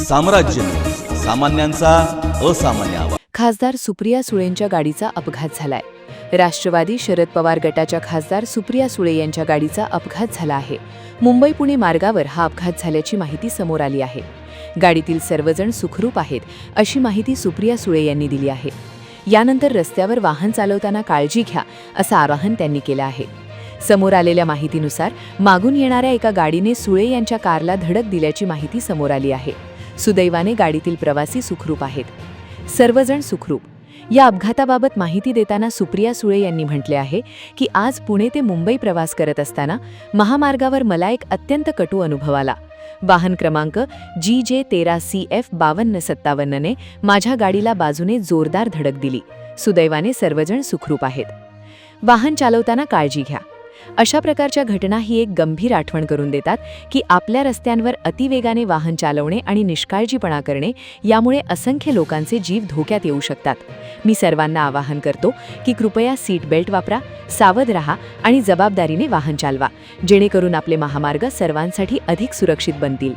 साम्राज्य, सामान्यांचा असामान्य आवाज. खासदार सुप्रिया सुळेंच्या गाडीचा अपघात झालाय. राष्ट्रवादी शरद पवार गटाच्या खासदार सुप्रिया सुळे यांच्या गाडीचा अपघात झाला आहे. मुंबई पुणे मार्गावर हा अपघात झाल्याची माहिती समोर आली आहे. गाडीतील सर्वजण सुखरूप आहेत अशी माहिती सुप्रिया सुळे यांनी दिली आहे. यानंतर रस्त्यावर वाहन चालवताना काळजी घ्या असं आवाहन त्यांनी केलं आहे. समोर आलेल्या माहितीनुसार मागून येणाऱ्या एका गाडीने सुळे यांच्या कारला धडक दिल्याची माहिती समोर आली आहे. सुदैवाने गाडीतील प्रवासी सुखरूप आहेत. सर्वजण सुखरूप. या अपघाताबाबत माहिती देताना सुप्रिया सुळे यांनी म्हटले आहे की आज पुणे ते मुंबई प्रवास करत असताना महामार्गावर मला एक अत्यंत कटू अनुभव आला. वाहन क्रमांक GJ13CF5257 ने माझ्या गाडीला बाजूने जोरदार धडक दिली. सुदैवाने सर्वजण सुखरूप आहेत. वाहन चालवताना काळजी घ्या. अशा प्रकारच्या घटना ही एक गंभीर आठवण करून देतात की आपल्या रस्त्यांवर अतिवेगाने वाहन चालवणे आणि निष्काळजीपणा करणे यामुळे असंख्य लोकांचे जीव धोक्यात येऊ शकतात. मी सर्वांना आवाहन करतो की कृपया सीट बेल्ट वापरा, सावध राहा आणि जबाबदारीने वाहन चालवा, जेणेकरून आपले महामार्ग सर्वांसाठी अधिक सुरक्षित बनतील.